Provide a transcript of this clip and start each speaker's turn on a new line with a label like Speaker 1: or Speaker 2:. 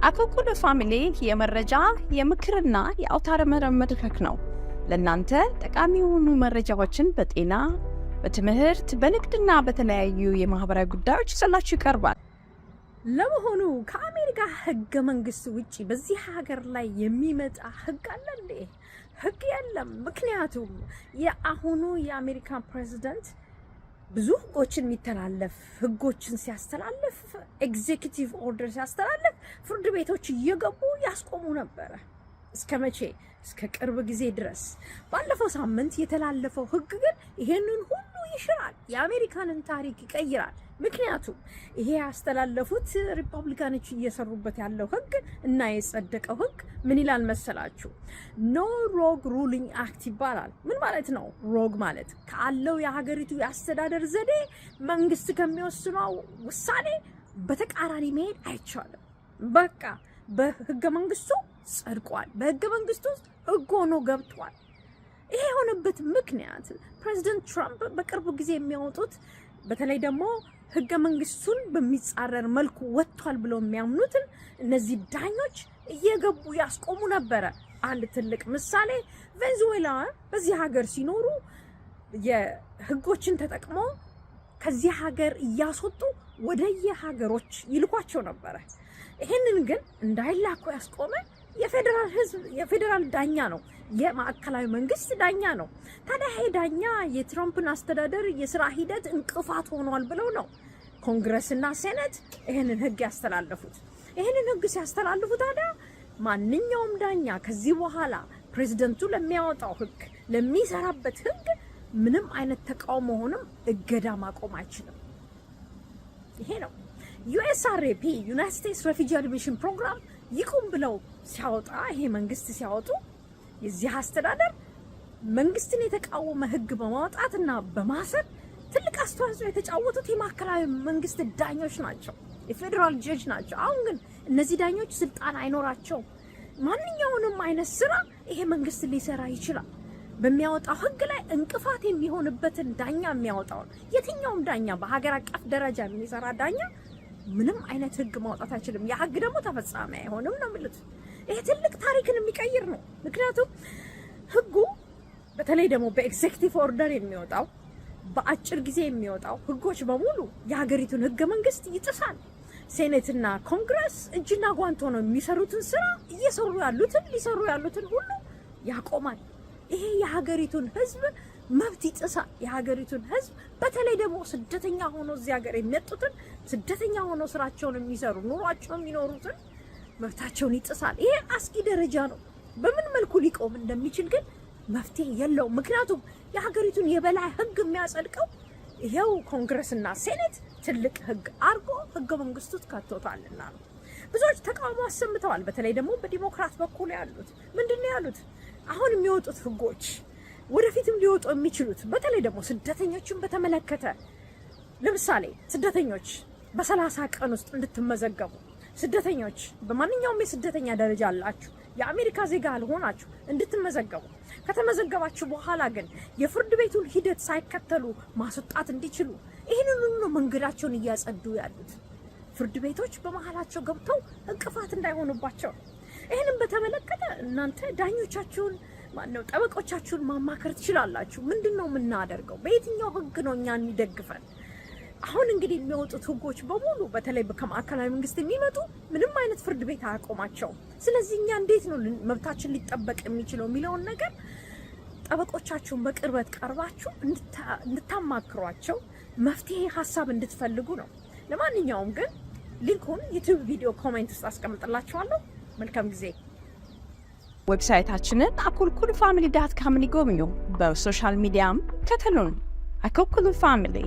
Speaker 1: አኮኩሉ ፋሚሊ የመረጃ የምክርና የአውታረ መረብ መድረክ ነው። ለእናንተ ጠቃሚ የሆኑ መረጃዎችን በጤና፣ በትምህርት፣ በንግድና በተለያዩ የማህበራዊ ጉዳዮች ይዘላችሁ ይቀርባል።
Speaker 2: ለመሆኑ ከአሜሪካ ህገ መንግስት ውጪ በዚህ ሀገር ላይ የሚመጣ ህግ አለ እንዴ? ህግ የለም። ምክንያቱም የአሁኑ የአሜሪካ ፕሬዝዳንት ብዙ ህጎችን የሚተላለፍ ህጎችን ሲያስተላልፍ ኤግዜኪቲቭ ኦርደር ሲያስተላልፍ ፍርድ ቤቶች እየገቡ ያስቆሙ ነበረ። እስከ መቼ? እስከ ቅርብ ጊዜ ድረስ። ባለፈው ሳምንት የተላለፈው ህግ ግን ይሄንን ሁሉ ይሽራል፣ የአሜሪካንን ታሪክ ይቀይራል። ምክንያቱም ይሄ ያስተላለፉት ሪፐብሊካኖች እየሰሩበት ያለው ህግ እና የጸደቀው ህግ ምን ይላል መሰላችሁ? ኖ ሮግ ሩሊንግ አክት ይባላል። ምን ማለት ነው? ሮግ ማለት ካለው የሀገሪቱ የአስተዳደር ዘዴ መንግስት ከሚወስነው ውሳኔ በተቃራኒ መሄድ አይቻልም። በቃ በህገ መንግስቱ ጸድቋል። በህገ መንግስቱ ውስጥ ህግ ሆኖ ገብቷል። ይሄ የሆነበት ምክንያት ፕሬዚደንት ትራምፕ በቅርብ ጊዜ የሚያወጡት በተለይ ደግሞ ህገ መንግስቱን በሚጻረር መልኩ ወጥቷል ብለው የሚያምኑትን እነዚህ ዳኞች እየገቡ ያስቆሙ ነበረ። አንድ ትልቅ ምሳሌ ቬንዙዌላ በዚህ ሀገር ሲኖሩ የህጎችን ተጠቅሞ ከዚህ ሀገር እያስወጡ ወደየ ሀገሮች ይልኳቸው ነበረ። ይሄንን ግን እንዳይላኩ ያስቆመ የፌደራል ዳኛ ነው፣ የማዕከላዊ መንግስት ዳኛ ነው። ታዲያ ይሄ ዳኛ የትራምፕን አስተዳደር የስራ ሂደት እንቅፋት ሆኗል ብለው ነው ኮንግረስና ሴኔት ይሄንን ህግ ያስተላለፉት። ይሄንን ህግ ሲያስተላልፉ ታዲያ ማንኛውም ዳኛ ከዚህ በኋላ ፕሬዝዳንቱ ለሚያወጣው ህግ ለሚሰራበት ህግ ምንም አይነት ተቃውሞ ሆነም እገዳ ማቆም አይችልም። ይሄ ነው ዩኤስአርኤፒ ዩናይትድ ስቴትስ ሬፊጂ አድሚሽን ፕሮግራም ይቁም ብለው ሲያወጣ ይሄ መንግስት ሲያወጡ የዚህ አስተዳደር መንግስትን የተቃወመ ህግ በማውጣትና በማሰር ትልቅ አስተዋጽኦ የተጫወቱት የማዕከላዊ መንግስት ዳኞች ናቸው፣ የፌደራል ጀጅ ናቸው። አሁን ግን እነዚህ ዳኞች ስልጣን አይኖራቸውም። ማንኛውንም አይነት ስራ ይሄ መንግስት ሊሰራ ይችላል። በሚያወጣው ህግ ላይ እንቅፋት የሚሆንበትን ዳኛ የሚያወጣው የትኛውም ዳኛ በሀገር አቀፍ ደረጃ የሚሰራ ዳኛ ምንም አይነት ህግ ማውጣት አይችልም። ያ ህግ ደግሞ ተፈጻሚ አይሆንም ነው የሚሉት። ይሄ ትልቅ ታሪክን የሚቀይር ነው። ምክንያቱም ህጉ በተለይ ደግሞ በኤግዜክቲቭ ኦርደር የሚወጣው በአጭር ጊዜ የሚወጣው ህጎች በሙሉ የሀገሪቱን ህገ መንግስት ይጥሳል። ሴኔትና ኮንግረስ እጅና ጓንት ሆነው የሚሰሩትን ስራ ሊሰሩ ያሉትን ሁሉ ያቆማል። ይሄ የሀገሪቱን ህዝብ መብት ይጥሳል። የሀገሪቱን ህዝብ በተለይ ደግሞ ስደተኛ ሆኖ እዚህ ሀገር የሚመጡትን ስደተኛ ሆኖ ስራቸውን የሚሰሩ ኑሯቸውን የሚኖሩትን መብታቸውን ይጥሳል። ይሄ አስጊ ደረጃ ነው። በምን መልኩ ሊቆም እንደሚችል ግን መፍትሄ የለውም። ምክንያቱም የሀገሪቱን የበላይ ህግ የሚያጸድቀው ይሄው ኮንግረስና ሴኔት ትልቅ ህግ አርጎ ህገ መንግስቱ ከቶታልና ነው። ብዙዎች ተቃውሞ አሰምተዋል። በተለይ ደግሞ በዲሞክራት በኩል ያሉት ምንድነው ያሉት? አሁን የሚወጡት ህጎች ወደፊትም ሊወጡ የሚችሉት በተለይ ደግሞ ስደተኞችን በተመለከተ ለምሳሌ ስደተኞች በ30 ቀን ውስጥ እንድትመዘገቡ፣ ስደተኞች በማንኛውም የስደተኛ ደረጃ አላችሁ የአሜሪካ ዜጋ አልሆናችሁ እንድትመዘገቡ፣ ከተመዘገባችሁ በኋላ ግን የፍርድ ቤቱን ሂደት ሳይከተሉ ማስወጣት እንዲችሉ ይህንን ሁሉ መንገዳቸውን እያጸዱ ያሉት ፍርድ ቤቶች በመሃላቸው ገብተው እንቅፋት እንዳይሆኑባቸው። ይህንን በተመለከተ እናንተ ዳኞቻችሁን ጠበቆቻችሁን ማማከር ትችላላችሁ። ምንድነው የምናደርገው? በየትኛው ህግ ነው እኛን የሚደግፈን? አሁን እንግዲህ የሚወጡት ህጎች በሙሉ በተለይ ከማዕከላዊ መንግስት የሚመጡ ምንም አይነት ፍርድ ቤት አያቆማቸውም። ስለዚህ እኛ እንዴት ነው መብታችን ሊጠበቅ የሚችለው የሚለውን ነገር ጠበቆቻችሁን በቅርበት ቀርባችሁ እንድታማክሯቸው መፍትሄ ሀሳብ እንድትፈልጉ ነው። ለማንኛውም ግን ሊንኩን ዩቲዩብ ቪዲዮ ኮሜንት ውስጥ አስቀምጥላችኋለሁ። መልካም ጊዜ።
Speaker 1: ዌብሳይታችንን akolkulufamily.com ይጎብኙ። በሶሻል ሚዲያም ከተሉን። አኮኩሉ ፋሚሊ